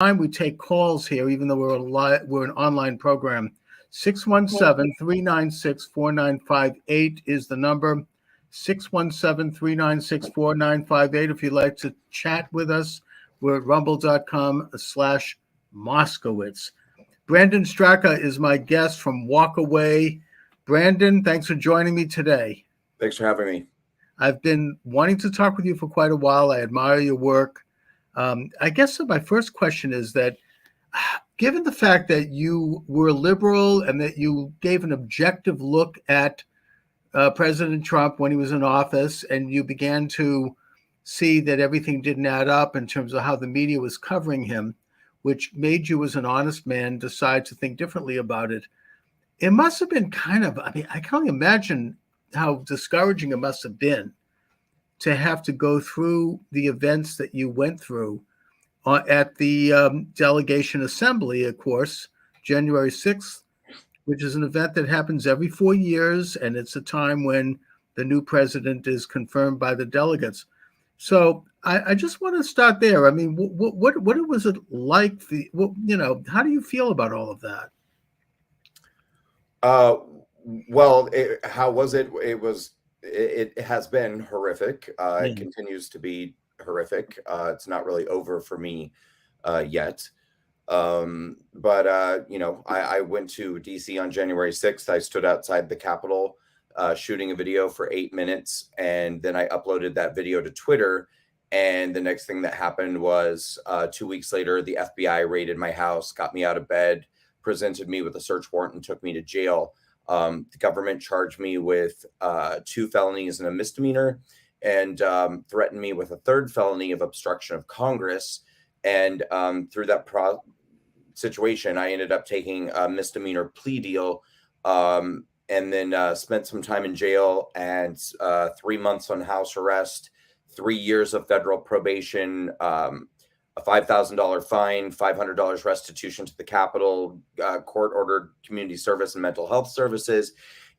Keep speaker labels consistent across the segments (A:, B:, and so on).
A: time we take calls here, even though we're an online program. 617-396-4958 is the number. 617-396-4958. If you'd like to chat with us, we're at rumble.com/Moscowitz. Brandon Straka is my guest from Walkaway. Brandon, thanks for joining me today.
B: Thanks for having me.
A: I've been wanting to talk with you for quite a while. I admire your work. I guess my first question is that, given the fact that you were liberal and that you gave an objective look at President Trump when he was in office, and you began to see that everything didn't add up in terms of how the media was covering him, which made you, as an honest man, decide to think differently about it. It must have been I can only imagine how discouraging it must have been to have to go through the events that you went through at the delegation assembly, of course, January 6th, which is an event that happens every 4 years, and it's a time when the new president is confirmed by the delegates. So I just want to start there. I mean, what was it like? How do you feel about all of that?
B: How was it? It has been horrific. It continues to be horrific. It's not really over for me yet. I went to DC on January 6th. I stood outside the Capitol shooting a video for 8 minutes, and then I uploaded that video to Twitter. And the next thing that happened was 2 weeks later, the FBI raided my house, got me out of bed, presented me with a search warrant, and took me to jail. The government charged me with 2 felonies and a misdemeanor, and threatened me with a 3rd felony of obstruction of Congress. And through that situation, I ended up taking a misdemeanor plea deal, and then spent some time in jail and 3 months on house arrest, 3 years of federal probation, a $5,000 fine, $500 restitution to the Capitol, court-ordered community service and mental health services.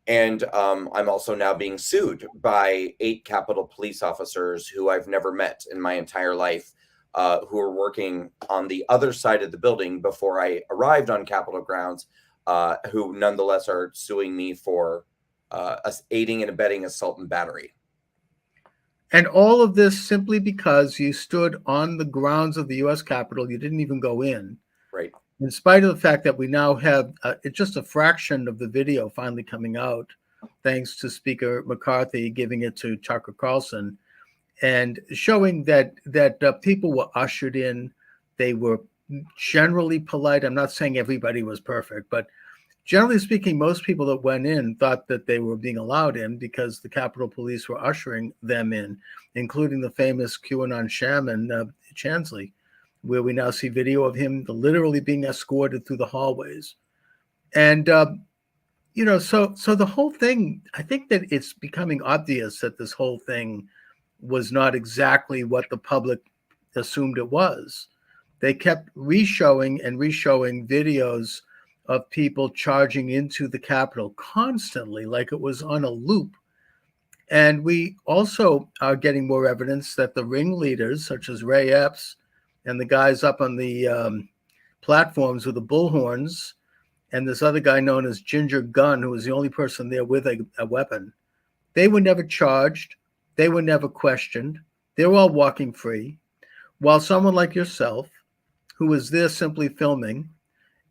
B: And I'm also now being sued by 8 Capitol police officers who I've never met in my entire life, who are working on the other side of the building before I arrived on Capitol grounds, who nonetheless are suing me for aiding and abetting assault and battery.
A: And all of this simply because you stood on the grounds of the U.S. Capitol. You didn't even go in.
B: Right.
A: In spite of the fact that we now have just a fraction of the video finally coming out, thanks to Speaker McCarthy giving it to Tucker Carlson, and showing that people were ushered in. They were generally polite. I'm not saying everybody was perfect, but generally speaking, most people that went in thought that they were being allowed in because the Capitol Police were ushering them in, including the famous QAnon shaman, Chansley, where we now see video of him literally being escorted through the hallways. And, so the whole thing, I think that it's becoming obvious that this whole thing was not exactly what the public assumed it was. They kept reshowing videos of people charging into the Capitol constantly, like it was on a loop. And we also are getting more evidence that the ringleaders, such as Ray Epps and the guys up on the platforms with the bullhorns, and this other guy known as Ginger Gunn, who was the only person there with a weapon, they were never charged. They were never questioned. They were all walking free. While someone like yourself, who was there simply filming,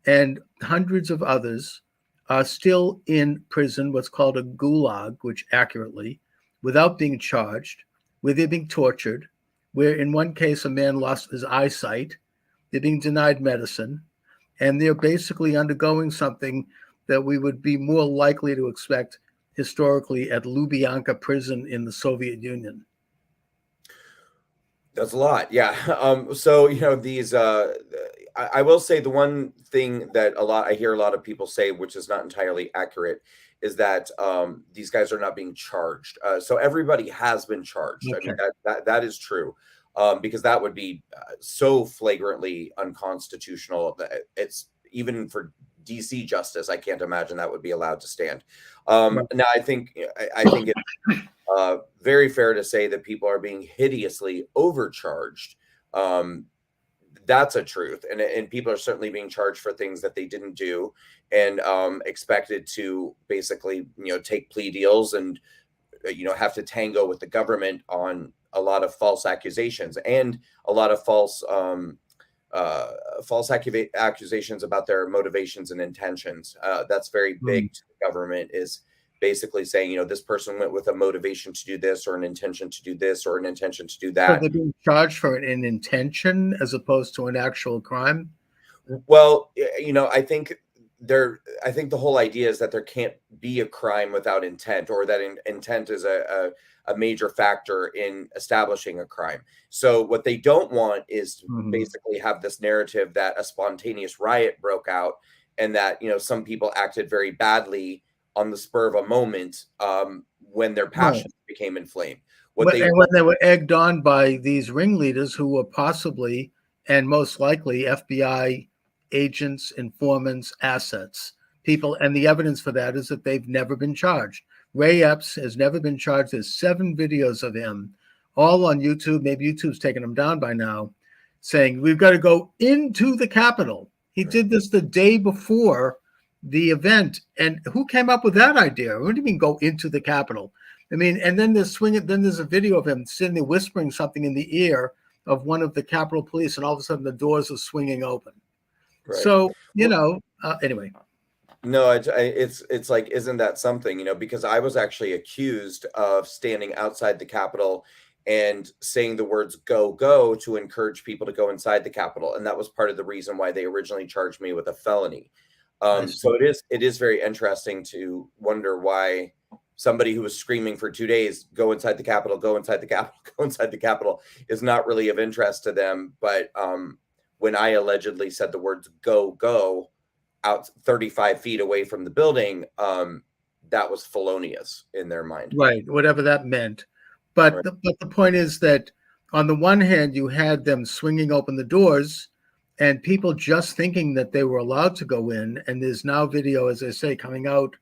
A: and hundreds of others are still in prison, what's called a gulag, which accurately, without being charged, where they're being tortured, where in one case a man lost his eyesight, they're being denied medicine, and they're basically undergoing something that we would be more likely to expect historically at Lubyanka prison in the Soviet Union.
B: That's a lot. Yeah. These, I will say the one thing that I hear a lot of people say, which is not entirely accurate, is that these guys are not being charged. So everybody has been charged. Okay. I mean, that is true, because that would be so flagrantly unconstitutional. That it's even for DC justice, I can't imagine that would be allowed to stand. Now, I think it's very fair to say that people are being hideously overcharged. that's a truth. And people are certainly being charged for things that they didn't do, and expected to basically, take plea deals and, have to tango with the government on a lot of false accusations and a lot of accusations about their motivations and intentions. That's very big to the government, is basically saying, this person went with a motivation to do this, or an intention to do this, or an intention to do
A: So
B: that.
A: they're being charged for an intention as opposed to an actual crime?
B: Well, I think the whole idea is that there can't be a crime without intent, or that intent is a major factor in establishing a crime. So what they don't want is to basically have this narrative that a spontaneous riot broke out, and that, some people acted very badly on the spur of a moment, when their passions became inflamed.
A: When they were egged on by these ringleaders who were possibly and most likely FBI agents, informants, assets, people, and the evidence for that is that they've never been charged. Ray Epps has never been charged. There's 7 videos of him, all on YouTube. Maybe YouTube's taken him down by now, saying we've got to go into the Capitol. He did this the day before the event, and who came up with that idea? What do you mean go into the Capitol? I mean, and then there's a video of him sitting there whispering something in the ear of one of the Capitol Police, and all of a sudden the doors are swinging open. Right. So, anyway.
B: No, it's like, isn't that something, because I was actually accused of standing outside the Capitol and saying the words "go, go" to encourage people to go inside the Capitol. And that was part of the reason why they originally charged me with a felony. So it is very interesting to wonder why somebody who was screaming for 2 days, "Go inside the Capitol, go inside the Capitol, go inside the Capitol," is not really of interest to them. But when I allegedly said the words "go, go" out 35 feet away from the building, that was felonious in their mind.
A: Right, whatever that meant. But right. the point is that on the one hand, you had them swinging open the doors and people just thinking that they were allowed to go in. And there's now video, as I say, coming out,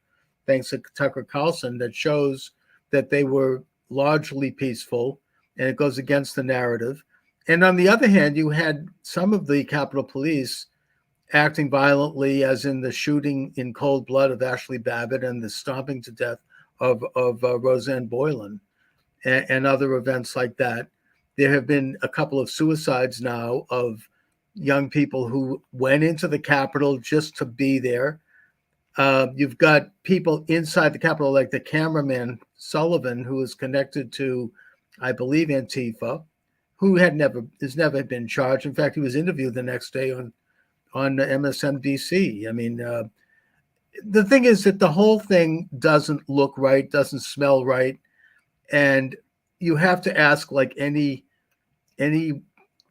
A: thanks to Tucker Carlson, that shows that they were largely peaceful, and it goes against the narrative. And on the other hand, you had some of the Capitol Police acting violently, as in the shooting in cold blood of Ashley Babbitt and the stomping to death of Roseanne Boylan, and other events like that. There have been a couple of suicides now of young people who went into the Capitol just to be there. You've got people inside the Capitol, like the cameraman Sullivan, who is connected to, I believe, Antifa, who has never been charged. In fact, he was interviewed the next day on MSNBC. I mean, the thing is that the whole thing doesn't look right, doesn't smell right, and you have to ask, like any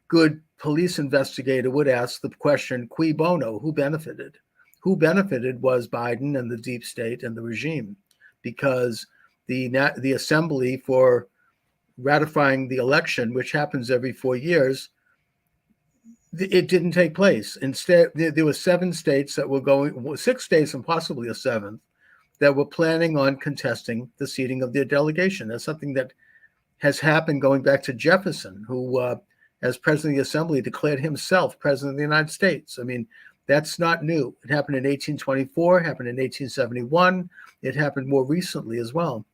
A: good police investigator would ask the question, cui bono, who benefited? Who benefited was Biden and the deep state and the regime, because the assembly for ratifying the election, which happens every 4 years, it didn't take place. Instead, there were 7 states that were going, 6 states and possibly a 7th, that were planning on contesting the seating of their delegation. That's something that has happened going back to Jefferson, who, as president of the assembly, declared himself president of the United States. I mean, that's not new. It happened in 1824, happened in 1871. It happened more recently as well.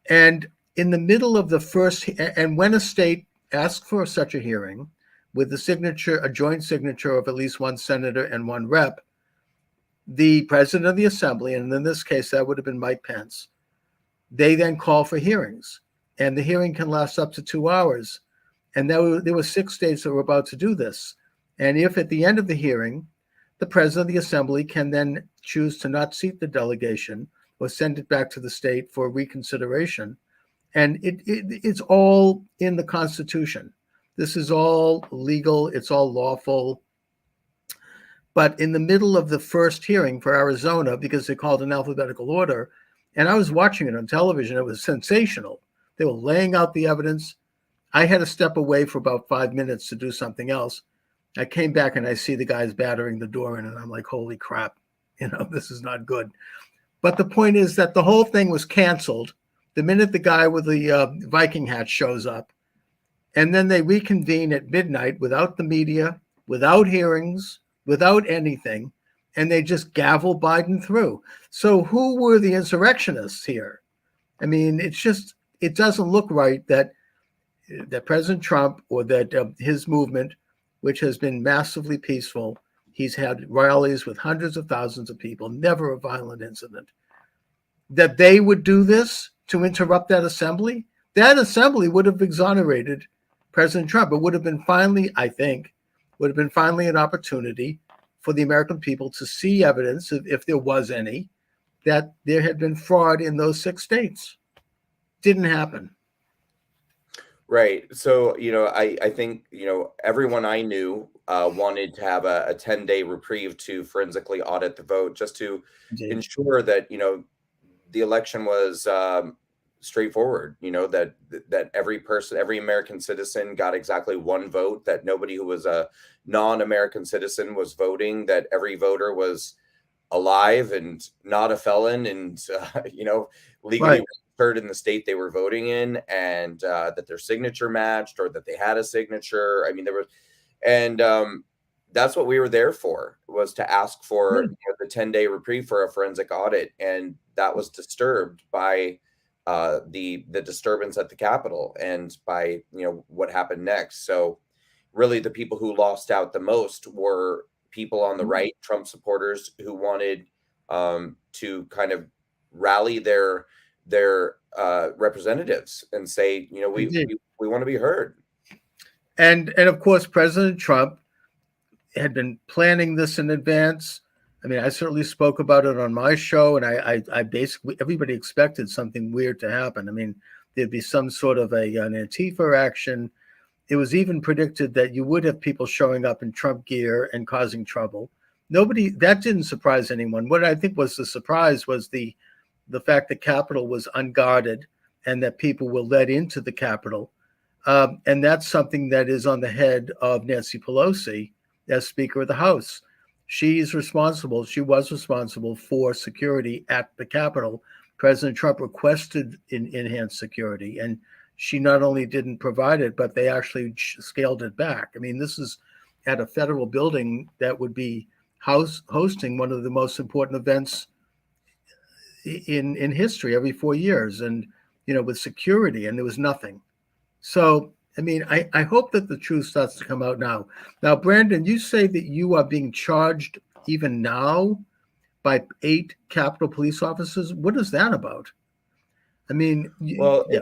A: And in the middle of the first, and when a state asks for such a hearing, with the signature, a joint signature of at least one senator and one rep, the president of the assembly, and in this case, that would have been Mike Pence, they then call for hearings. And the hearing can last up to 2 hours. And there were 6 states that were about to do this. And if at the end of the hearing, the president of the assembly can then choose to not seat the delegation or send it back to the state for reconsideration. And it's all in the Constitution. This is all legal. It's all lawful. But in the middle of the first hearing for Arizona, because they called in alphabetical order, and I was watching it on television, it was sensational. They were laying out the evidence. I had to step away for about 5 minutes to do something else. I came back and I see the guys battering the door in, and I'm like, holy crap, this is not good. But the point is that the whole thing was canceled the minute the guy with the Viking hat shows up. And then they reconvene at midnight without the media, without hearings, without anything, and they just gavel Biden through. So who were the insurrectionists here? I mean, it doesn't look right that President Trump or that his movement, which has been massively peaceful, he's had rallies with hundreds of thousands of people, never a violent incident, that they would do this to interrupt that assembly. That assembly would have exonerated President Trump. It would have been finally, I think, an opportunity for the American people to see evidence, if there was any, that there had been fraud in those 6 states. Didn't happen.
B: Right. So, I think, everyone I knew wanted to have a 10-day reprieve to forensically audit the vote, just to
A: Indeed.
B: ensure that, the election was straightforward, that every American citizen got exactly one vote, that nobody who was a non-American citizen was voting, that every voter was alive and not a felon and, legally
A: Right.
B: registered in the state they were voting in, and that their signature matched or that they had a signature. I mean, that's what we were there for, was to ask for the 10-day reprieve for a forensic audit. And that was disturbed by the disturbance at the Capitol and by, what happened next. So really the people who lost out the most were people on the right, Trump supporters, who wanted to kind of rally their representatives and say, we want to be heard.
A: And of course, President Trump had been planning this in advance. I mean, I certainly spoke about it on my show, and I basically, everybody expected something weird to happen. I mean, there'd be some sort of an Antifa action. It was even predicted that you would have people showing up in Trump gear and causing trouble. That didn't surprise anyone. What I think was the surprise was the fact the Capitol was unguarded and that people were let into the Capitol. And that's something that is on the head of Nancy Pelosi as Speaker of the House. She was responsible for security at the Capitol. President Trump requested enhanced security, and she not only didn't provide it, but they actually scaled it back. I mean, this is at a federal building that would be hosting one of the most important events in history every 4 years, and with security, and there was nothing. So I mean, I hope that the truth starts to come out now. Now, Brandon, you say that you are being charged even now by 8 Capitol police officers. What is that about? I mean,
B: well,
A: yeah.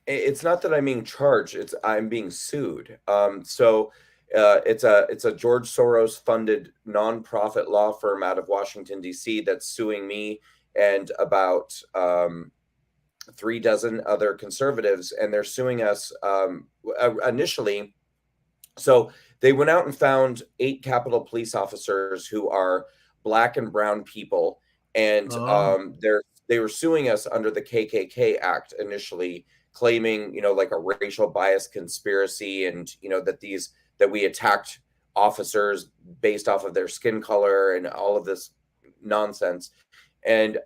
B: It's not that I'm being charged; it's I'm being sued. So it's a George Soros funded nonprofit law firm out of Washington D.C. that's suing me and about 3 dozen other conservatives, and they're suing us initially. So they went out and found 8 Capitol police officers who are Black and brown people, and they were suing us under the KKK Act initially, claiming like a racial bias conspiracy, and that we attacked officers based off of their skin color and all of this nonsense. And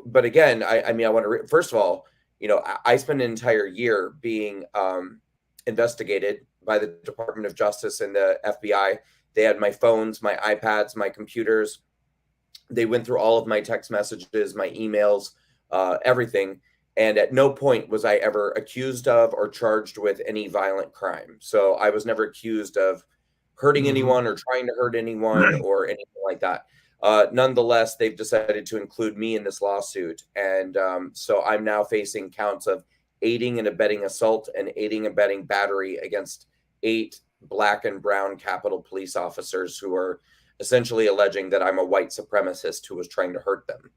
B: but again, I mean, I want to first of all, I spent an entire year being investigated by the Department of Justice and the FBI. They had my phones, my iPads, my computers. They went through all of my text messages, my emails, everything. And at no point was I ever accused of or charged with any violent crime. So I was never accused of hurting anyone or trying to hurt anyone or anything like that. Nonetheless, they've decided to include me in this lawsuit. And so I'm now facing counts of aiding and abetting assault and aiding and abetting battery against 8 Black and brown Capitol police officers who are essentially alleging that I'm a white supremacist who was trying to hurt them.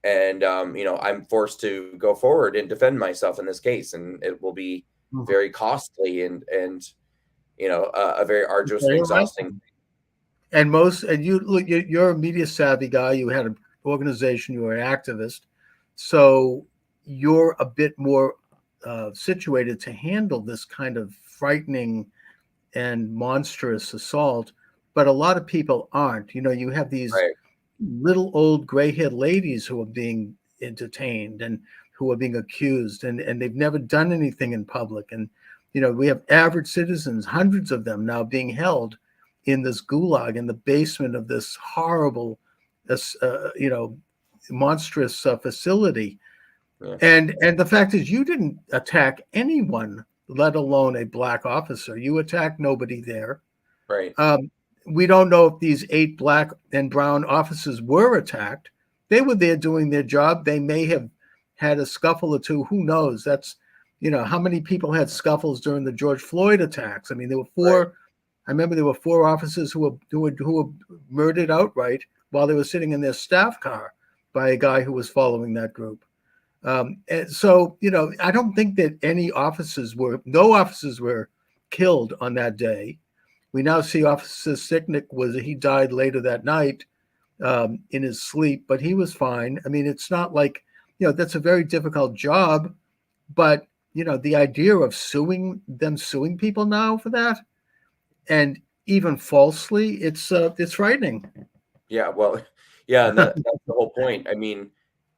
B: And, I'm forced to go forward and defend myself in this case. And it will be very costly and a very arduous and exhausting.
A: And you're a media savvy guy. You had an organization. You were an activist, so you're a bit more situated to handle this kind of frightening and monstrous assault. But a lot of people aren't. You have these little old gray-haired ladies who are being entertained and who are being accused, and they've never done anything in public, and We have average citizens, hundreds of them now being held in this gulag in the basement of this horrible, you know, monstrous facility.
B: Yeah.
A: And the fact is, you didn't attack anyone, let alone a black officer. You attacked nobody there.
B: Right.
A: We don't know if these 8 black and brown officers were attacked. They were there doing their job. They may have had a scuffle or two. Who knows? That's, how many people had scuffles during the George Floyd attacks? I mean, there were 4. Right. I remember there were 4 officers who were murdered outright while they were sitting in their staff car by a guy who was following that group. And so, I don't think that no officers were killed on that day. We now see Officer Sicknick he died later that night in his sleep, but he was fine. I mean, it's not like, that's a very difficult job, but, the idea of suing people now for that, and even falsely, it's frightening.
B: Yeah, well, yeah, and that's the whole point. I mean,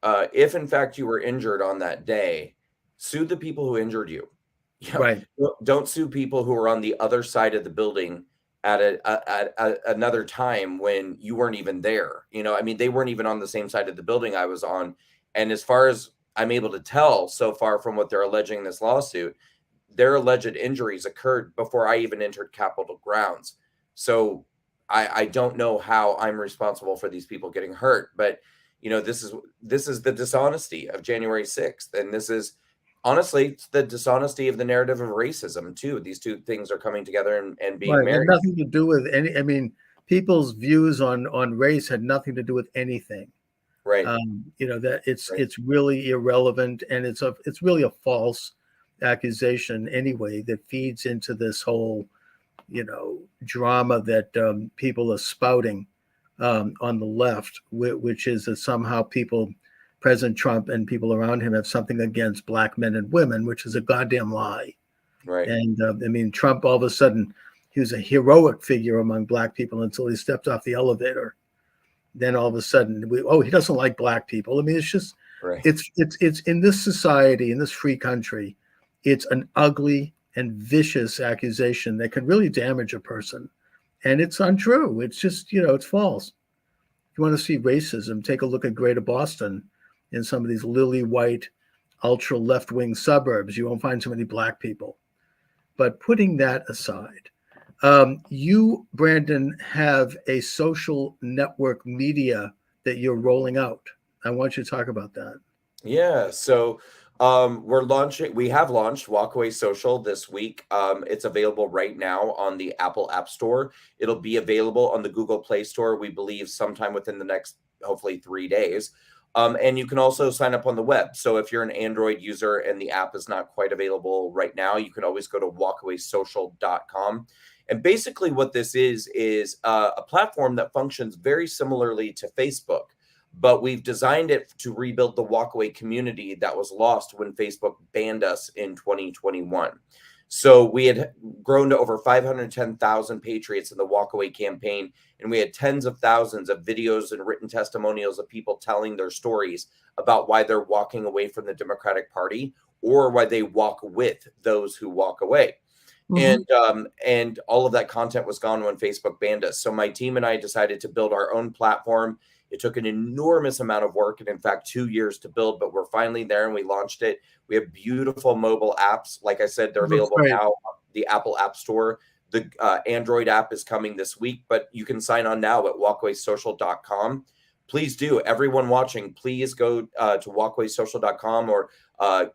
B: if in fact you were injured on that day, sue the people who injured you. Yeah,
A: right.
B: Don't sue people who are on the other side of the building at another time when you weren't even there. I mean, they weren't even on the same side of the building I was on. And as far as I'm able to tell so far from what they're alleging in this lawsuit, their alleged injuries occurred before I even entered Capitol grounds. So I don't know how I'm responsible for these people getting hurt, but this is the dishonesty of January 6th. And this is honestly, it's the dishonesty of the narrative of racism too. These two things are coming together and being
A: right.
B: married.
A: And nothing to do with people's views on race had nothing to do with anything.
B: Right.
A: That it's really irrelevant, and it's really a false accusation anyway that feeds into this whole, drama that people are spouting on the left, which is that somehow President Trump and people around him have something against black men and women, which is a goddamn lie.
B: Right.
A: And Trump, all of a sudden, he was a heroic figure among black people until he stepped off the elevator. Then all of a sudden, he doesn't like black people. I mean, it's just, right. It's in this society, in this free country, it's an ugly and vicious accusation that can really damage a person. And it's untrue. It's just, it's false. If you want to see racism, take a look at Greater Boston in some of these lily white, ultra left-wing suburbs. You won't find so many black people. But putting that aside, you, Brandon, have a social network media that you're rolling out. I want you to talk about that.
B: Yeah. So we have launched Walkaway Social this week. It's available right now on the Apple App Store. It'll be available on the Google Play Store, we believe, sometime within the next, hopefully, 3 days. And you can also sign up on the web. So if you're an Android user and the app is not quite available right now, you can always go to walkawaysocial.com. And basically what this is a platform that functions very similarly to Facebook, but we've designed it to rebuild the walkaway community that was lost when Facebook banned us in 2021. So we had grown to over 510,000 patriots in the walkaway campaign, and we had tens of thousands of videos and written testimonials of people telling their stories about why they're walking away from the Democratic Party or why they walk with those who walk away. Mm-hmm. And all of that content was gone when Facebook banned us. So my team and I decided to build our own platform. It took an enormous amount of work and, in fact, 2 years to build, but we're finally there and we launched it. We have beautiful mobile apps. Like I said, they're available now on the Apple App Store. The Android app is coming this week, but you can sign on now at walkawaysocial.com. Please do. Everyone watching, please go to walkawaysocial.com or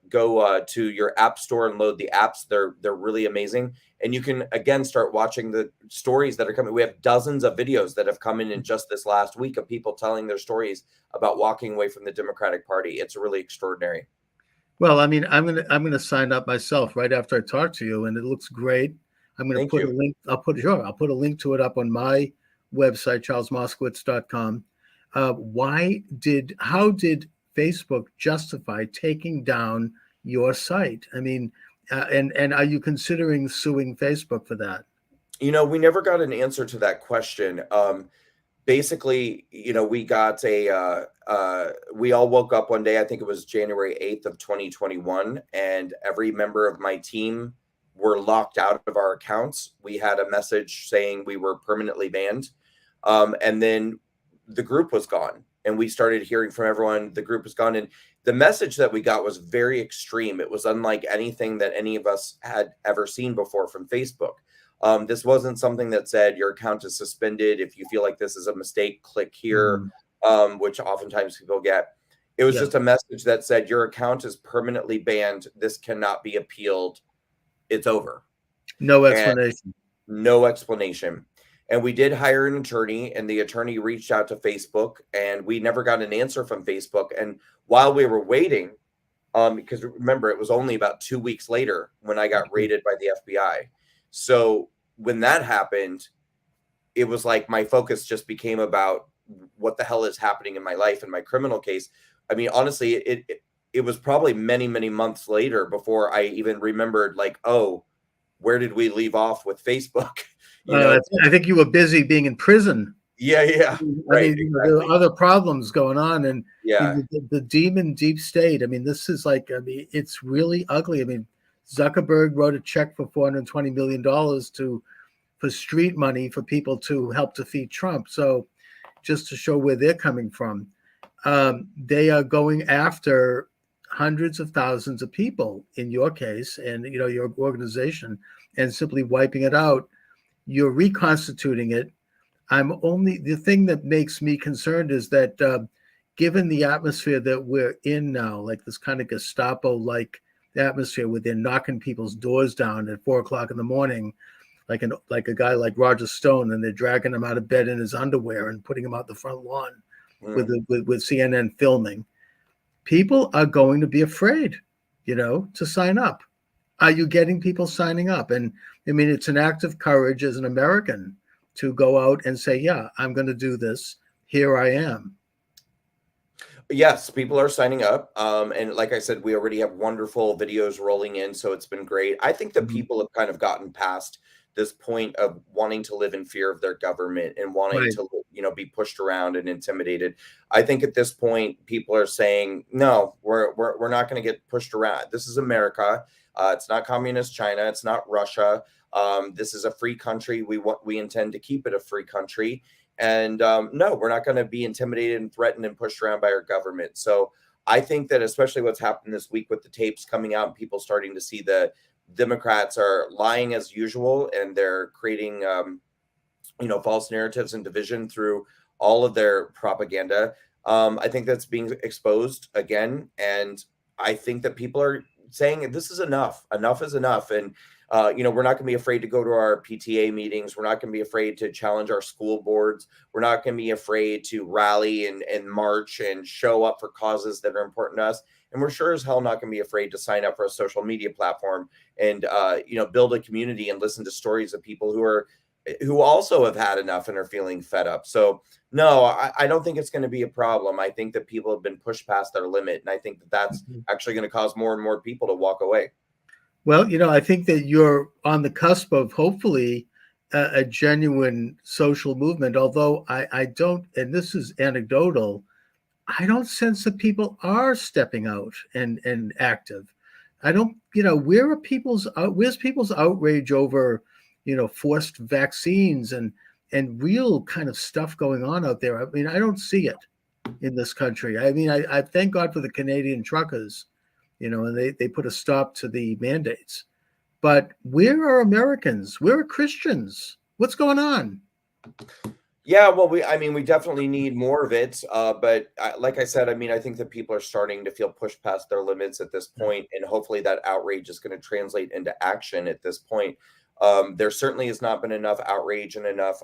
B: go to your app store and load the apps. They're really amazing. And you can, again, start watching the stories that are coming. We have dozens of videos that have come in just this last week of people telling their stories about walking away from the Democratic Party. It's really extraordinary.
A: Well, I'm gonna sign up myself right after I talk to you, and it looks great. I'm gonna put a link. I'll put a link to it up on my website, charlesmoscowitz.com. How did Facebook justify taking down your site? I mean, and are you considering suing Facebook for that?
B: We never got an answer to that question. Basically, we got we all woke up one day, I think it was January 8th of 2021, and every member of my team were locked out of our accounts. We had a message saying we were permanently banned. And then the group was gone. And we started hearing from everyone, the group was gone. And the message that we got was very extreme. It was unlike anything that any of us had ever seen before from Facebook. This wasn't something that said your account is suspended. If you feel like this is a mistake, click here, which oftentimes people get. It was just a message that said your account is permanently banned. This cannot be appealed. It's over.
A: No explanation.
B: And no explanation. And we did hire an attorney, and the attorney reached out to Facebook, and we never got an answer from Facebook. And while we were waiting, because remember, it was only about 2 weeks later when I got raided by the FBI. So when that happened, it was like my focus just became about what the hell is happening in my life and my criminal case. I mean, honestly, it was probably many, many months later before I even remembered, like, oh, where did we leave off with Facebook?
A: I think you were busy being in prison.
B: Yeah,
A: right. Exactly. There are other problems going on, and the demon deep state. I mean, this is like, I mean, it's really ugly. I mean, Zuckerberg wrote a check for $420 million for street money for people to help defeat Trump. So, just to show where they're coming from, they are going after hundreds of thousands of people in your case, and your organization, and simply wiping it out. You're reconstituting it. The thing that makes me concerned is that given the atmosphere that we're in now, like this kind of Gestapo-like atmosphere where they're knocking people's doors down at 4:00 in the morning, like a guy like Roger Stone, and they're dragging him out of bed in his underwear and putting him out the front lawn with CNN filming. People are going to be afraid, to sign up. Are you getting people signing up? And I mean, it's an act of courage as an American to go out and say, yeah, I'm going to do this. Here I am.
B: Yes, people are signing up. And like I said, we already have wonderful videos rolling in. So it's been great. I think that people have kind of gotten past this point of wanting to live in fear of their government and wanting to, be pushed around and intimidated. I think at this point, people are saying, no, we're not going to get pushed around. This is America. It's not communist China. It's not Russia. This is a free country. We intend to keep it a free country. And no, we're not going to be intimidated and threatened and pushed around by our government. So I think that especially what's happened this week with the tapes coming out and people starting to see the Democrats are lying as usual, and they're creating, false narratives and division through all of their propaganda. I think that's being exposed again. And I think that people are saying this is enough. Enough is enough. And, we're not going to be afraid to go to our PTA meetings. We're not going to be afraid to challenge our school boards. We're not going to be afraid to rally and march and show up for causes that are important to us. And we're sure as hell not going to be afraid to sign up for a social media platform and, build a community and listen to stories of people who also have had enough and are feeling fed up. So no, I don't think it's going to be a problem. I think that people have been pushed past their limit. And I think that that's actually going to cause more and more people to walk away.
A: Well, I think that you're on the cusp of hopefully a genuine social movement, although I don't, and this is anecdotal, I don't sense that people are stepping out and active. I don't, where's people's outrage over, forced vaccines and real kind of stuff going on out there? I mean, I don't see it in this country. I mean, I thank God for the Canadian truckers, and they put a stop to the mandates. But where are Americans? Where are Christians? What's going on?
B: Yeah, well, we definitely need more of it. But like I said, I think that people are starting to feel pushed past their limits at this point, and hopefully that outrage is going to translate into action at this point. There certainly has not been enough outrage and enough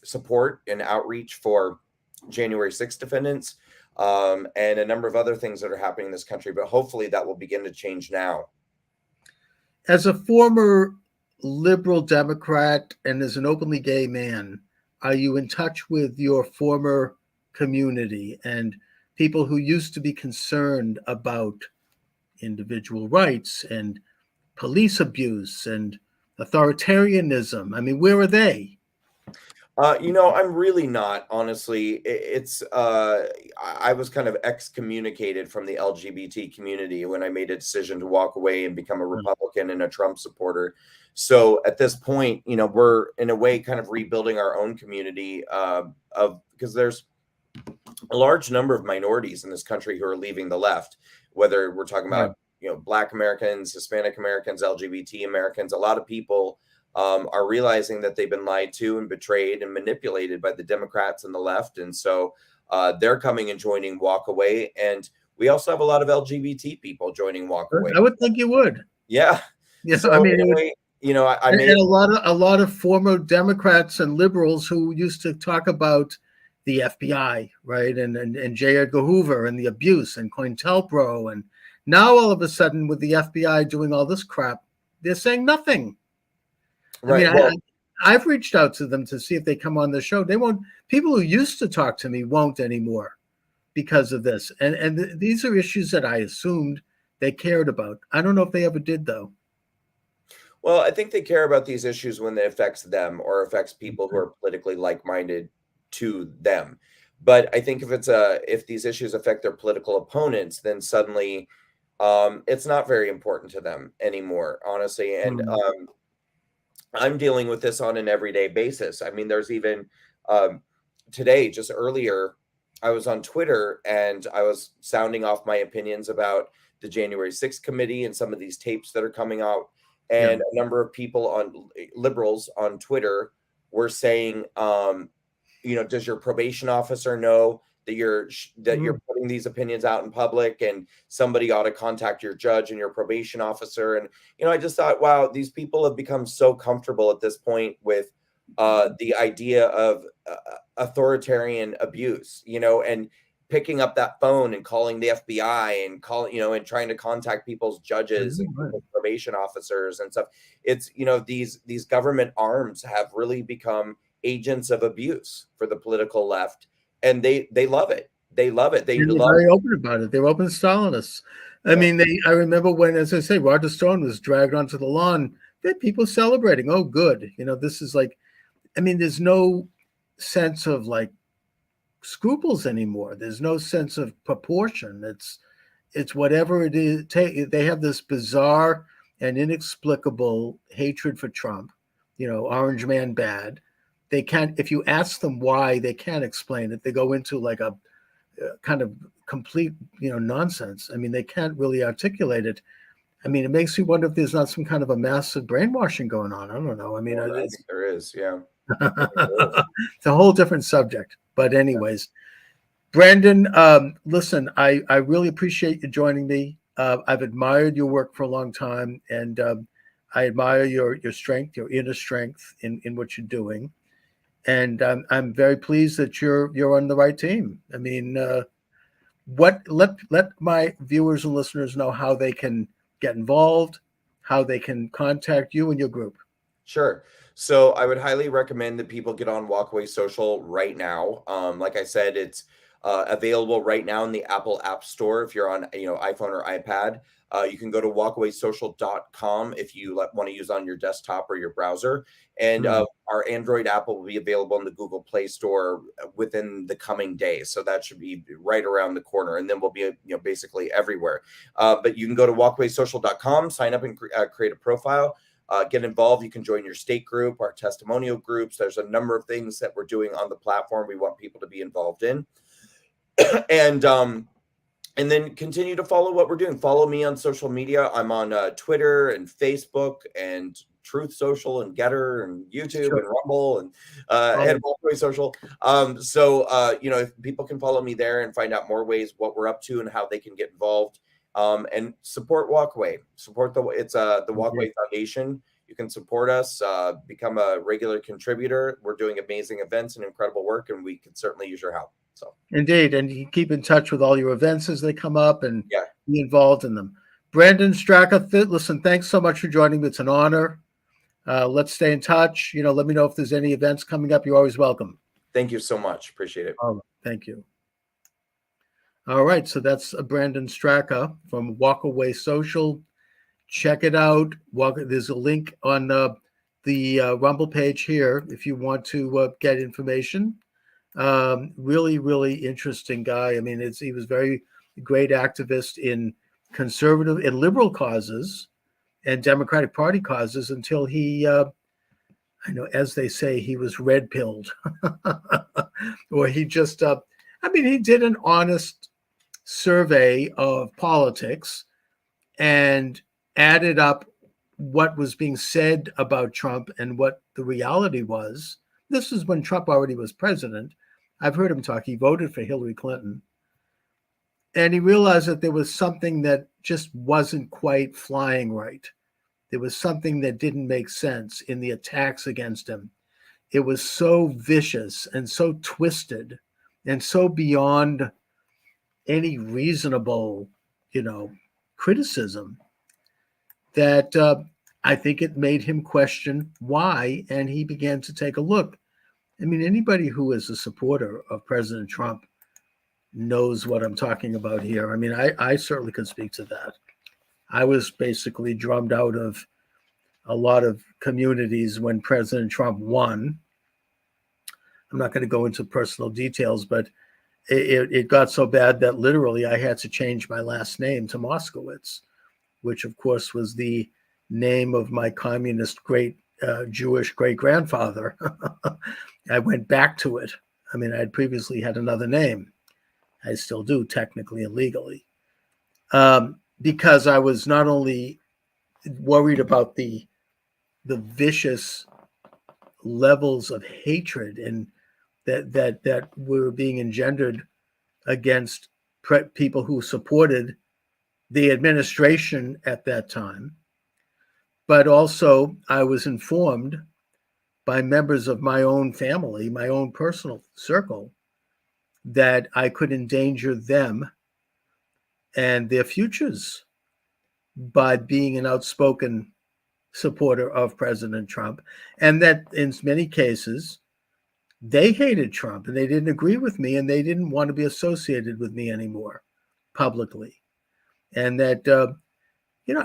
B: support and outreach for January 6th defendants and a number of other things that are happening in this country. But hopefully that will begin to change now.
A: As a former liberal Democrat and as an openly gay man, are you in touch with your former community and people who used to be concerned about individual rights and police abuse and authoritarianism? I mean, where are they?
B: I'm really not, honestly. I was kind of excommunicated from the LGBT community when I made a decision to walk away and become a Republican and a Trump supporter. So at this point, we're in a way kind of rebuilding our own community because there's a large number of minorities in this country who are leaving the left, whether we're talking
A: Right.
B: about, Black Americans, Hispanic Americans, LGBT Americans. A lot of people are realizing that they've been lied to and betrayed and manipulated by the Democrats and the left. And so they're coming and joining Walk Away. And we also have a lot of LGBT people joining Walk Away.
A: I would think you would.
B: Yeah.
A: Yeah.
B: So
A: I mean,
B: anyway, I
A: and
B: made
A: a lot of former Democrats and liberals who used to talk about the FBI, right, and J. Edgar Hoover and the abuse and COINTELPRO, and now all of a sudden with the FBI doing all this crap, they're saying nothing.
B: right.
A: I mean, I've reached out to them to see if they come on the show. They won't. People who used to talk to me won't anymore because of this. And these are issues that I assumed they cared about. I don't know if they ever did, though.
B: Well, I think they care about these issues when it affects them or affects people who are politically like-minded to them. But I think if these issues affect their political opponents, then suddenly it's not very important to them anymore, honestly. And I'm dealing with this on an everyday basis. I mean, there's even today, just earlier, I was on Twitter and I was sounding off my opinions about the January 6th committee and some of these tapes that are coming out. And a number of people liberals on Twitter were saying, does your probation officer know that you're putting these opinions out in public, and somebody ought to contact your judge and your probation officer? And I just thought, wow, these people have become so comfortable at this point with the idea of authoritarian abuse, and picking up that phone and calling the FBI and and trying to contact people's judges and people's probation officers and stuff. It's, these government arms have really become agents of abuse for the political left, and they love it. They love it.
A: They're very open about it. They're open Stalinists. I mean, I remember when, as I say, Roger Stone was dragged onto the lawn. There are people celebrating. Oh, good. This is like, I mean, there's no sense of like scruples anymore. There's no sense of proportion. It's whatever it is. They have this bizarre and inexplicable hatred for Trump. Orange man bad. They can't. If you ask them why, they can't explain it. They go into like a kind of complete, nonsense. I mean, they can't really articulate it. I mean, it makes you wonder if there's not some kind of a massive brainwashing going on. I don't know. I mean,
B: I think there is. Yeah.
A: It's a whole different subject. But anyways, Brandon, listen, I really appreciate you joining me. I've admired your work for a long time, and I admire your strength, your inner strength in what you're doing. And I'm very pleased that you're on the right team. I mean, let my viewers and listeners know how they can get involved, how they can contact you and your group.
B: Sure. So I would highly recommend that people get on Walkaway Social right now. Like I said, it's available right now in the Apple App Store. If you're on, iPhone or iPad, you can go to walkawaysocial.com if you want to use on your desktop or your browser. And our Android app will be available in the Google Play Store within the coming days. So that should be right around the corner. And then we'll be, basically everywhere. But you can go to walkawaysocial.com, sign up and create a profile. Get involved. You can join your state group, our testimonial groups. There's a number of things that we're doing on the platform we want people to be involved in. And then continue to follow what we're doing. Follow me on social media. I'm on Twitter and Facebook and Truth Social and Getter and YouTube and Rumble and Walkaway Social. If people can follow me there and find out more ways what we're up to and how they can get involved. And support Walkaway. Support the Walkaway Foundation. You can support us, become a regular contributor. We're doing amazing events and incredible work, and we can certainly use your help. So
A: indeed, and you keep in touch with all your events as they come up and be involved in them. Brandon Straka, listen, thanks so much for joining me. It's an honor. Let's stay in touch. Let me know if there's any events coming up. You're always welcome.
B: Thank you so much. Appreciate it.
A: Oh, thank you. All right, so that's Brandon Straka from Walkaway Social. Check it out. There's a link on the Rumble page here if you want to get information. Really, really interesting guy. I mean, he was very great activist in conservative and liberal causes and Democratic Party causes until he, I know, as they say, he was red pilled, or he just, I mean, he did an honest survey of politics and added up what was being said about Trump and what the reality was. This is when Trump already was president. I've heard him talk. He voted for Hillary Clinton. And he realized that there was something that just wasn't quite flying right. There was something that didn't make sense in the attacks against him. It was so vicious and so twisted and so beyond any reasonable, criticism that I think it made him question why, and he began to take a look. I mean, anybody who is a supporter of President Trump knows what I'm talking about here. I mean, I certainly could speak to that. I was basically drummed out of a lot of communities when President Trump won. I'm not going to go into personal details, but it got so bad that literally I had to change my last name to Moscowitz, which of course was the name of my communist Jewish great-grandfather. I went back to it. I mean, I had previously had another name. I still do, technically and legally, because I was not only worried about the vicious levels of hatred and that were being engendered against people who supported the administration at that time, but also I was informed by members of my own family, my own personal circle, that I could endanger them and their futures by being an outspoken supporter of President Trump, and that in many cases they hated Trump and they didn't agree with me and they didn't want to be associated with me anymore publicly. And that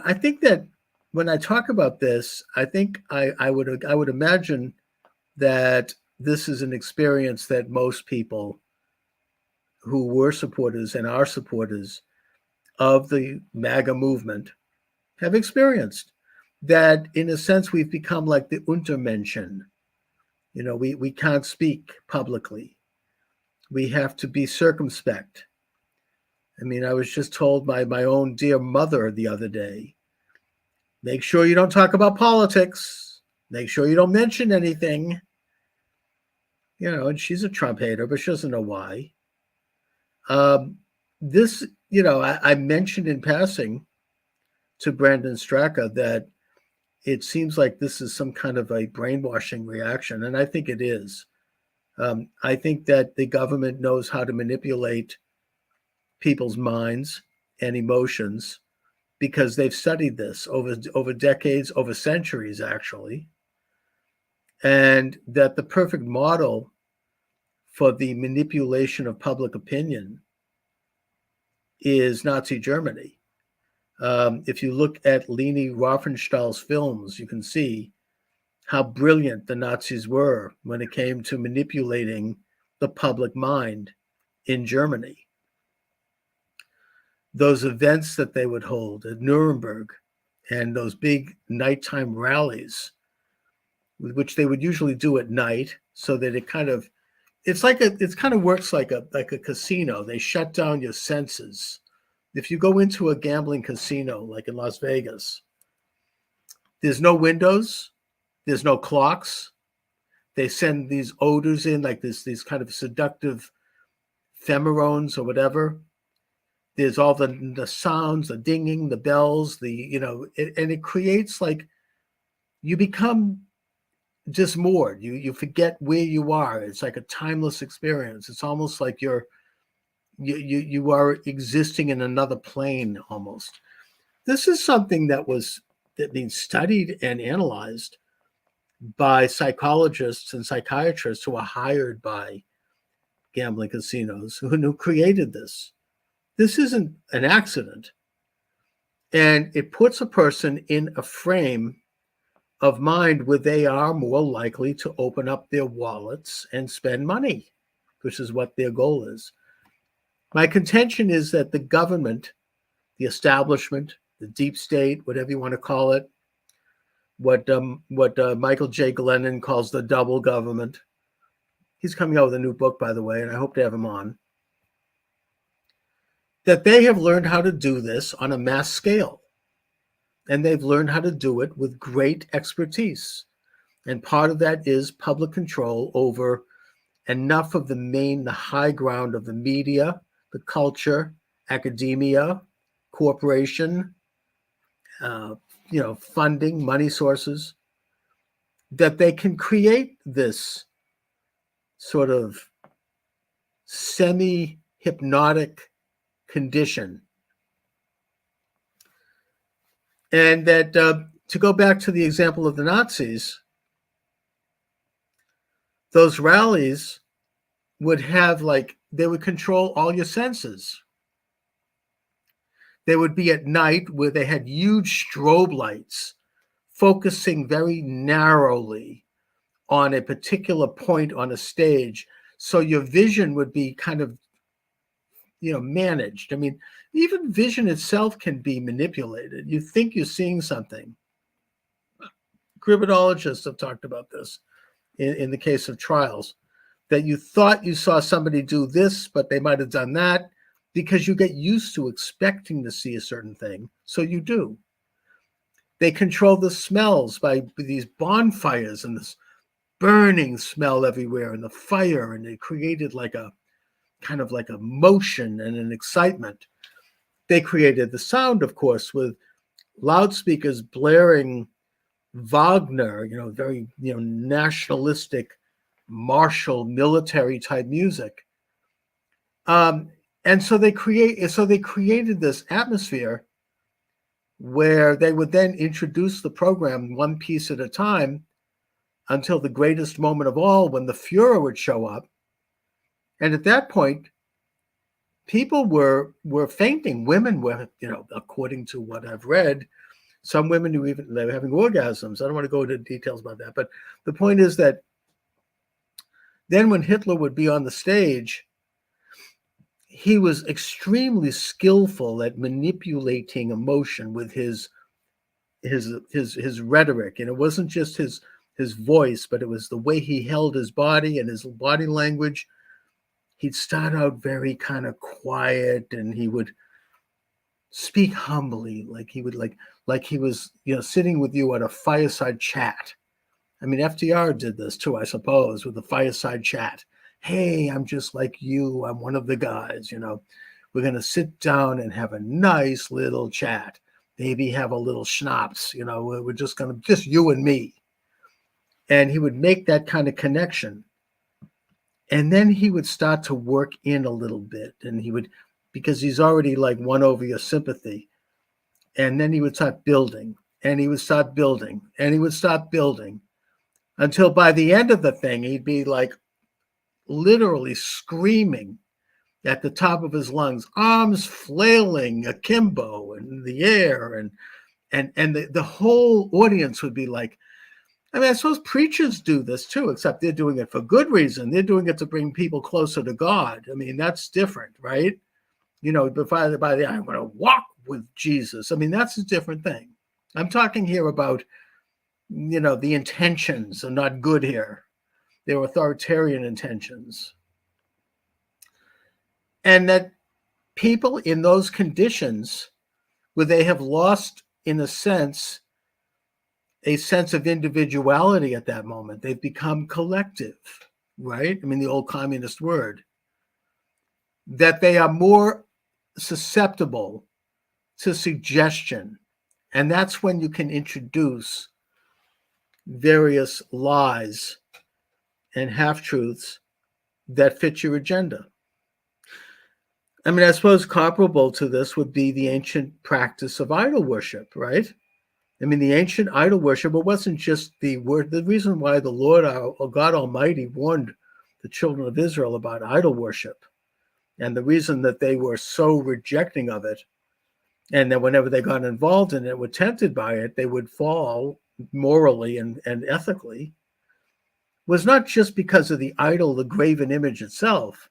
A: I think that when I talk about this, I think I would imagine that this is an experience that most people who were supporters and are supporters of the MAGA movement have experienced. That in a sense we've become like the Untermenschen. We can't speak publicly. We have to be circumspect. I mean, I was just told by my own dear mother the other day, make sure you don't talk about politics. Make sure you don't mention anything. And she's a Trump hater, but she doesn't know why. This, I mentioned in passing to Brandon Straka that it seems like this is some kind of a brainwashing reaction, and I think it is. I think that the government knows how to manipulate people's minds and emotions because they've studied this over decades, over centuries, actually, and that the perfect model for the manipulation of public opinion is Nazi Germany. If you look at Leni Riefenstahl's films, you can see how brilliant the Nazis were when it came to manipulating the public mind in Germany. Those events that they would hold at Nuremberg and those big nighttime rallies, which they would usually do at night, so that it kind of works like a casino. They shut down your senses. If you go into a gambling casino, like in Las Vegas, there's no windows, there's no clocks. They send these odors in, like these kind of seductive pheromones or whatever. There's all the sounds, the dinging, the bells, and it creates like you become just moored. You forget where you are. It's like a timeless experience. It's almost like you are existing in another plane almost. This is something that being studied and analyzed by psychologists and psychiatrists who are hired by gambling casinos who created this. This isn't an accident. And it puts a person in a frame of mind where they are more likely to open up their wallets and spend money, which is what their goal is. My contention is that the government, the establishment, the deep state, whatever you want to call it, what Michael J. Glennon calls the double government. He's coming out with a new book, by the way, and I hope to have him on. That they have learned how to do this on a mass scale. And they've learned how to do it with great expertise. And part of that is public control over enough of the high ground of the media, the culture, academia, corporation, funding, money sources, that they can create this sort of semi-hypnotic condition. And that, to go back to the example of the Nazis, those rallies would have they would control all your senses. They would be at night where they had huge strobe lights focusing very narrowly on a particular point on a stage. So your vision would be kind of, managed. I mean, even vision itself can be manipulated. You think you're seeing something. Criminologists have talked about this in the case of trials, that you thought you saw somebody do this, but they might have done that, because you get used to expecting to see a certain thing. So you do. They control the smells by these bonfires and this burning smell everywhere and the fire, and it created kind of like a motion and an excitement. They created the sound, of course, with loudspeakers blaring Wagner, very, nationalistic, martial, military type music. And so they created this atmosphere where they would then introduce the program one piece at a time until the greatest moment of all, when the Fuhrer would show up. And at that point, people were fainting. Women were, according to what I've read, some women who they were having orgasms. I don't want to go into details about that, but the point is that then when Hitler would be on the stage, he was extremely skillful at manipulating emotion with his rhetoric. And it wasn't just his voice, but it was the way he held his body and his body language. He'd start out very kind of quiet, and he would speak humbly, like he was, sitting with you at a fireside chat. I mean, FDR did this too, I suppose, with the fireside chat. Hey, I'm just like you. I'm one of the guys, we're going to sit down and have a nice little chat. Maybe have a little schnapps, we're just you and me. And he would make that kind of connection. And then he would start to work in a little bit, and because he's already won over your sympathy. And then he would start building, and he would start building, and he would start building, until by the end of the thing, he'd be literally screaming at the top of his lungs, arms flailing akimbo in the air. And the whole audience would be I suppose preachers do this too, except they're doing it for good reason. They're doing it to bring people closer to God. I mean, that's different, right? But by the I'm going to walk with Jesus. I mean, that's a different thing. I'm talking here about, the intentions are not good here. They're authoritarian intentions. And that people in those conditions where they have lost, in a sense of individuality at that moment, they've become collective, right? I mean, the old communist word, that they are more susceptible to suggestion. And that's when you can introduce various lies and half-truths that fit your agenda. I mean, I suppose comparable to this would be the ancient practice of idol worship, right? I mean, the ancient idol worship, it wasn't just the word. The reason why the Lord, our God Almighty, warned the children of Israel about idol worship, and the reason that they were so rejecting of it, and that whenever they got involved in it, were tempted by it, they would fall morally and ethically, was not just because of the idol, the graven image itself,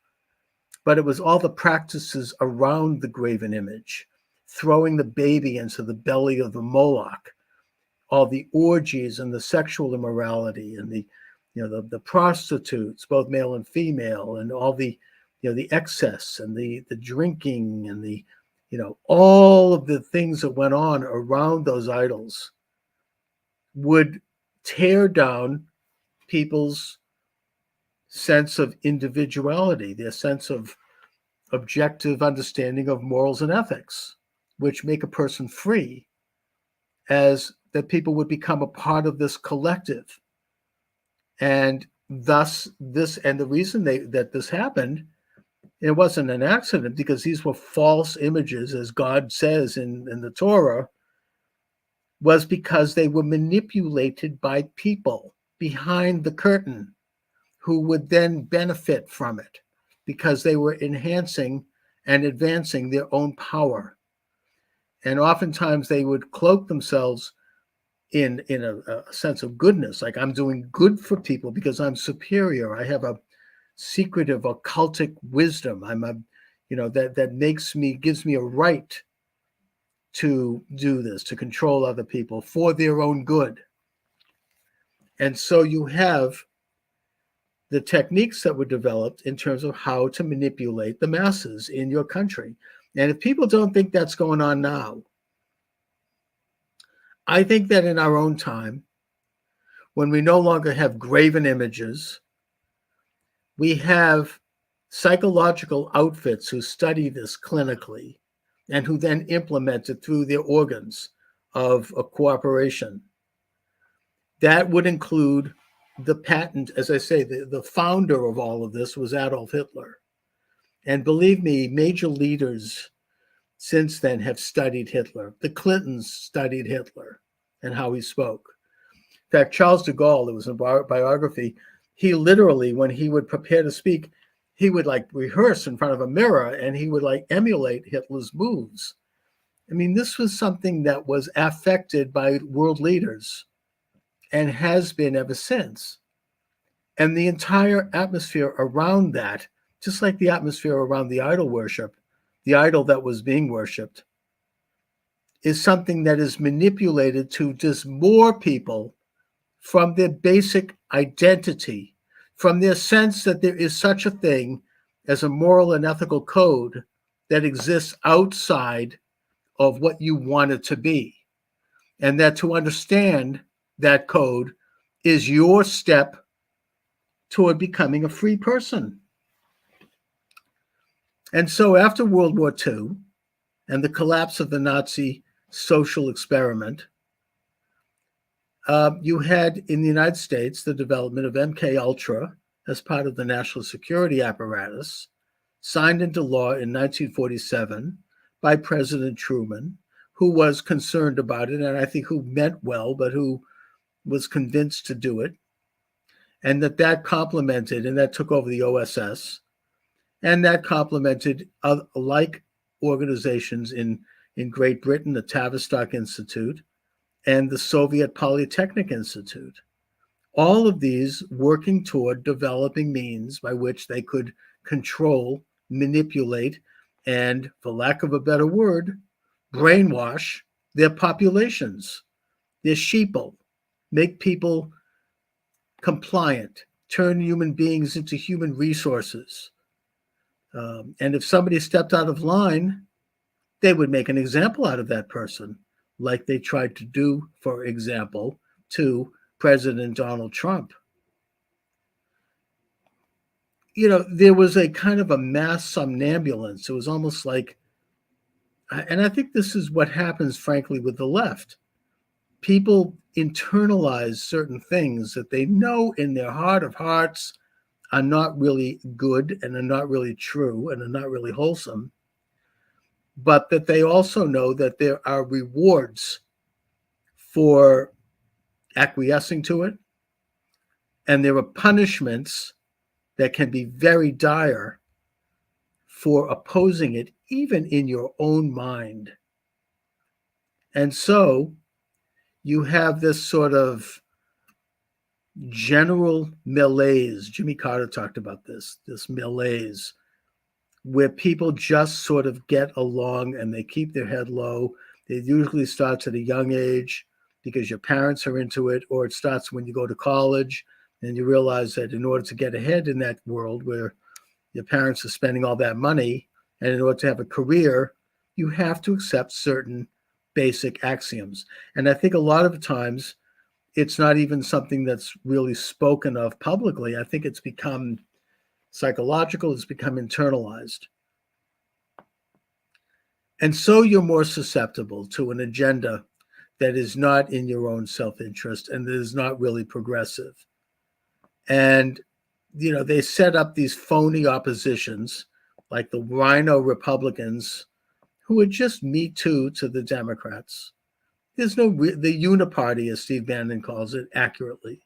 A: but it was all the practices around the graven image, throwing the baby into the belly of the Moloch, all the orgies and the sexual immorality and the prostitutes, both male and female, and all the the excess and the drinking and the all of the things that went on around those idols would tear down people's sense of individuality, their sense of objective understanding of morals and ethics, which make a person free, as that people would become a part of this collective. And thus the reason that this happened, it wasn't an accident, because these were false images, as God says in the Torah, was because they were manipulated by people behind the curtain who would then benefit from it because they were enhancing and advancing their own power. And oftentimes they would cloak themselves in a sense of goodness, like I'm doing good for people because I'm superior. I have a secretive occultic wisdom. I'm a, that gives me a right to do this, to control other people for their own good. And so you have the techniques that were developed in terms of how to manipulate the masses in your country. And if people don't think that's going on now, I think that in our own time, when we no longer have graven images, we have psychological outfits who study this clinically and who then implement it through their organs of cooperation. That would include the patent, as I say, the founder of all of this was Adolf Hitler. And believe me, major leaders since then have studied Hitler. The Clintons studied Hitler and how he spoke. In fact, Charles de Gaulle, there was a biography, he literally, when he would prepare to speak, he would like rehearse in front of a mirror and he would like emulate Hitler's moves. I mean, this was something that was affected by world leaders and has been ever since. And the entire atmosphere around that, just like the atmosphere around the idol worship, the idol that was being worshipped, is something that is manipulated to just more people from their basic identity, from their sense that there is such a thing as a moral and ethical code that exists outside of what you want it to be. And that to understand that code is your step toward becoming a free person. And so after World War II and the collapse of the Nazi social experiment, you had in the United States the development of MK Ultra as part of the national security apparatus, signed into law in 1947 by President Truman, who was concerned about it, and I think who meant well, but who was convinced to do it, and that complemented, and that took over the OSS, and that complemented like organizations in Great Britain, the Tavistock Institute, and the Soviet Polytechnic Institute. All of these working toward developing means by which they could control, manipulate, and, for lack of a better word, brainwash their populations, their sheeple, make people compliant, turn human beings into human resources. And if somebody stepped out of line, they would make an example out of that person, like they tried to do, for example, to President Donald Trump. There was a kind of a mass somnambulance. It was almost like, and I think this is what happens, frankly, with the left. People internalize certain things that they know in their heart of hearts are not really good and are not really true and are not really wholesome, but that they also know that there are rewards for acquiescing to it, and there are punishments that can be very dire for opposing it, even in your own mind. And so you have this sort of general malaise. Jimmy Carter talked about this malaise, where people just sort of get along and they keep their head low. It usually starts at a young age because your parents are into it, or it starts when you go to college and you realize that in order to get ahead in that world where your parents are spending all that money, and in order to have a career, you have to accept certain basic axioms. And I think a lot of times it's not even something that's really spoken of publicly. I think it's become psychological, it's become internalized. And so you're more susceptible to an agenda that is not in your own self-interest and that is not really progressive. And, they set up these phony oppositions like the rhino Republicans who are just Me Too to the Democrats. There's the uniparty, as Steve Bannon calls it, accurately.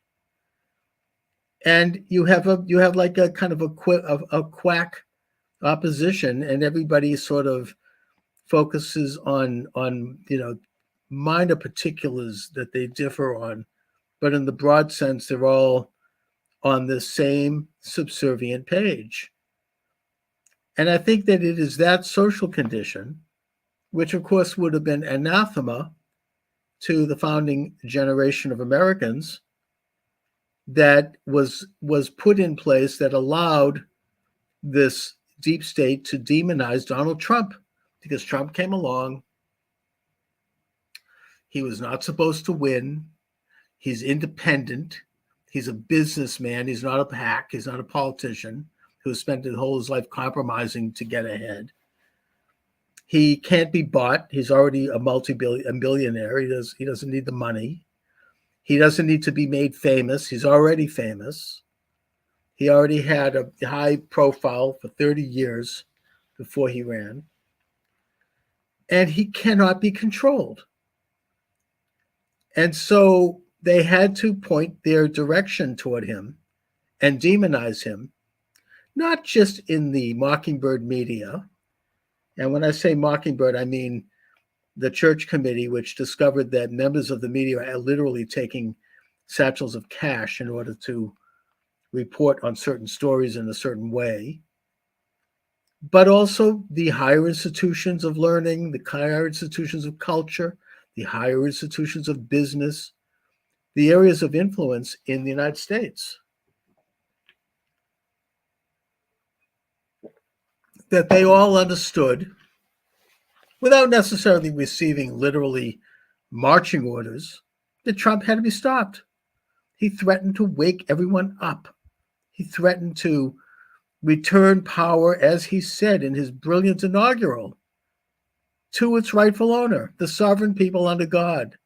A: And you have like a kind of a quack opposition, and everybody sort of focuses on minor particulars that they differ on, but in the broad sense, they're all on the same subservient page. And I think that it is that social condition, which of course would have been anathema to the founding generation of Americans, that was put in place that allowed this deep state to demonize Donald Trump, because Trump came along. He was not supposed to win. He's independent. He's a businessman. He's not a hack. He's not a politician who spent his whole life compromising to get ahead. He can't be bought. He's already a billionaire. He doesn't need the money. He doesn't need to be made famous. He's already famous. He already had a high profile for 30 years before he ran. And he cannot be controlled. And so they had to point their direction toward him and demonize him, not just in the Mockingbird media. And when I say Mockingbird, I mean the church committee, which discovered that members of the media are literally taking satchels of cash in order to report on certain stories in a certain way. But also the higher institutions of learning, the higher institutions of culture, the higher institutions of business, the areas of influence in the United States. That they all understood, without necessarily receiving literally marching orders, that Trump had to be stopped. He threatened to wake everyone up. He threatened to return power, as he said in his brilliant inaugural, to its rightful owner, the sovereign people under God.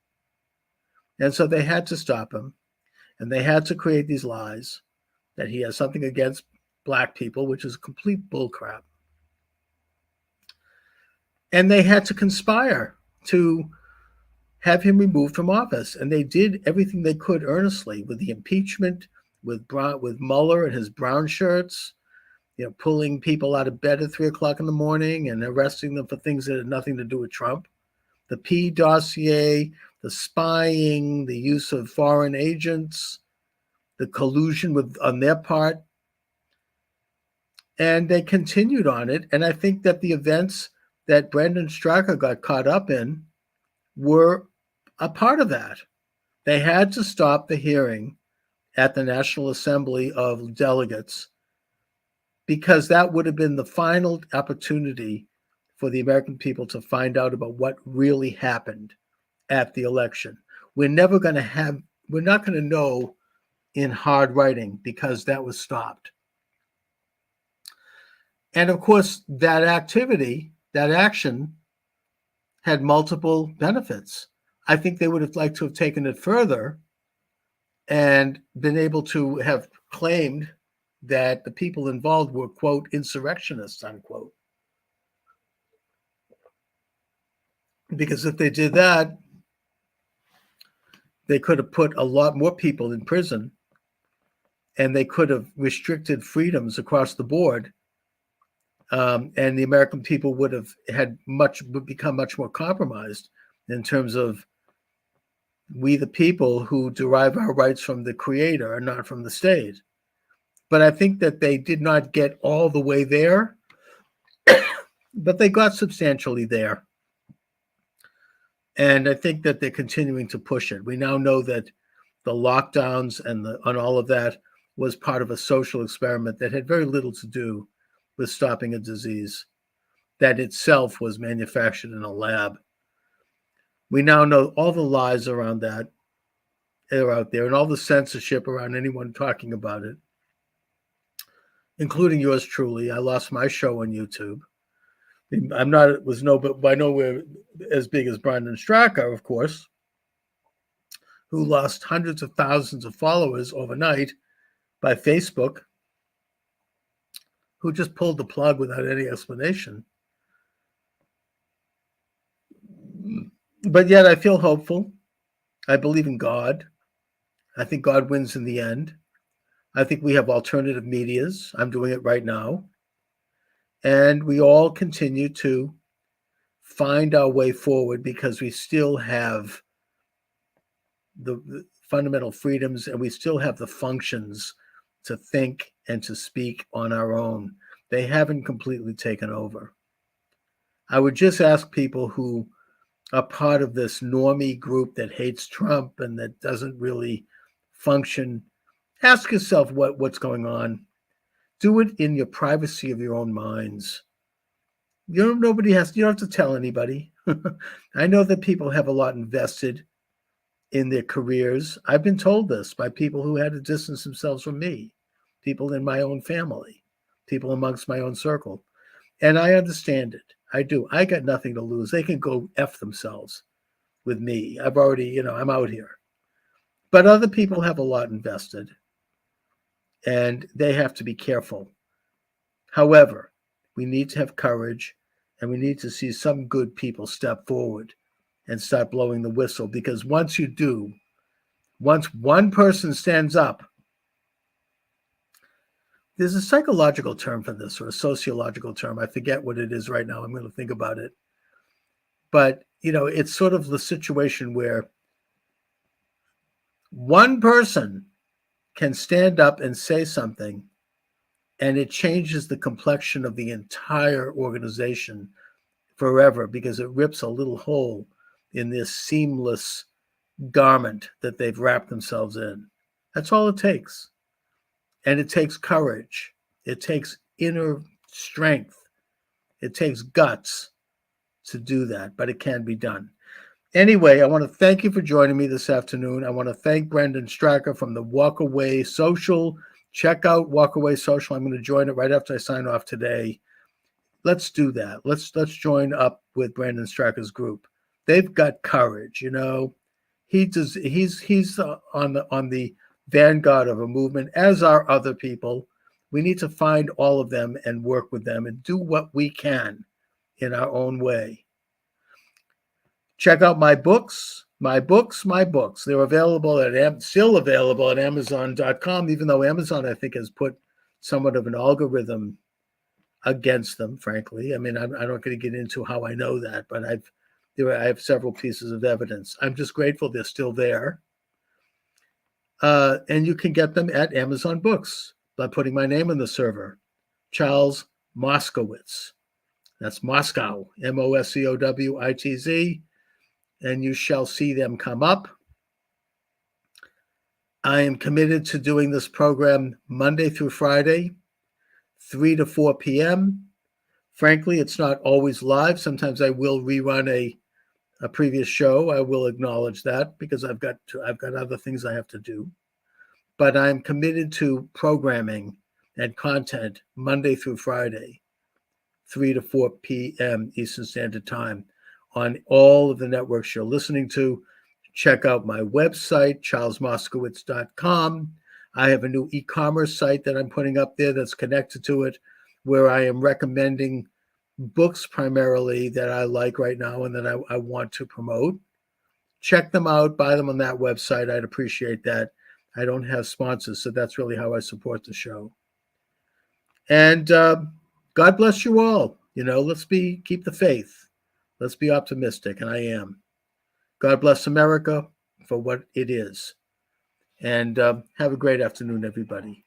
A: And so they had to stop him, and they had to create these lies that he has something against Black people, which is complete bullcrap. And they had to conspire to have him removed from office. And they did everything they could earnestly, with the impeachment, with Mueller and his brown shirts, pulling people out of bed at 3:00 in the morning and arresting them for things that had nothing to do with Trump. The P dossier, the spying, the use of foreign agents, the collusion on their part. And they continued on it. And I think that the events that Brendan Straka got caught up in were a part of that. They had to stop the hearing at the National Assembly of Delegates, because that would have been the final opportunity for the American people to find out about what really happened at the election. We're not going to know in hard writing, because that was stopped. And of course, that action had multiple benefits. I think they would have liked to have taken it further and been able to have claimed that the people involved were, quote, insurrectionists, unquote. Because if they did that, they could have put a lot more people in prison, and they could have restricted freedoms across the board. And the American people would become much more compromised in terms of We, the people who derive our rights from the Creator and not from the state. But I think that they did not get all the way there, but they got substantially there. And I think that they're continuing to push it. We now know that the lockdowns and all of that was part of a social experiment that had very little to do with stopping a disease that itself was manufactured in a lab. We now know all the lies around that are out there and all the censorship around anyone talking about it, including yours truly. I lost my show on YouTube. I'm not was no but by nowhere as big as Brandon Straka, of course, who lost hundreds of thousands of followers overnight by Facebook, who just pulled the plug without any explanation. But yet I feel hopeful. I believe in God. I think God wins in the end. I think we have alternative medias. I'm doing it right now. And we all continue to find our way forward because we still have the fundamental freedoms and we still have the functions to think and to speak on our own. They haven't completely taken over. I would just ask people who are part of this normie group that hates Trump and that doesn't really function, ask yourself what's going on. Do it in your privacy of your own minds. You don't have to tell anybody. I know that people have a lot invested in their careers. I've been told this by people who had to distance themselves from me, people in my own family, people amongst my own circle. And I understand it. I do. I got nothing to lose. They can go F themselves with me. I've already, I'm out here. But other people have a lot invested and they have to be careful. However, we need to have courage and we need to see some good people step forward and start blowing the whistle, because once you do, once one person stands up, there's a psychological term for this or a sociological term. I forget what it is right now. I'm going to think about it. But, it's sort of the situation where one person can stand up and say something and it changes the complexion of the entire organization forever, because it rips a little hole in this seamless garment that they've wrapped themselves in. That's all it takes. And it takes courage. It takes inner strength. It takes guts to do that, but it can be done. Anyway, I want to thank you for joining me this afternoon. I want to thank Brendan Straka from the Walkaway Social. Check out Walkaway Social. I'm going to join it right after I sign off today. Let's do that. Let's join up with Brandon Straka's group. They've got courage, He's on the vanguard of a movement, as are other people. We need to find all of them and work with them and do what we can in our own way. Check out my books. They're still available at Amazon.com, even though Amazon, I think, has put somewhat of an algorithm against them, frankly. I mean, I'm not going to get into how I know that, but I have several pieces of evidence. I'm just grateful they're still there. And you can get them at Amazon Books by putting my name in the server, Charles Moscowitz. That's Moscow, Moscowitz, and you shall see them come up. I am committed to doing this program Monday through Friday, 3 to 4 p.m. Frankly, it's not always live. Sometimes I will rerun a previous show. I will acknowledge that because I've got other things I have to do. But I'm committed to programming and content Monday through Friday, 3 to 4 p.m. Eastern Standard Time on all of the networks you're listening to. Check out my website, charlesmoskowitz.com. I have a new e-commerce site that I'm putting up there that's connected to it, where I am recommending books primarily that I like right now and that I want to promote. Check them out, buy them on that website. I'd appreciate that. I don't have sponsors, so that's really how I support the show. And God bless you all. Let's keep the faith. Let's be optimistic, and I am. God bless America. for what it is. And have a great afternoon, everybody.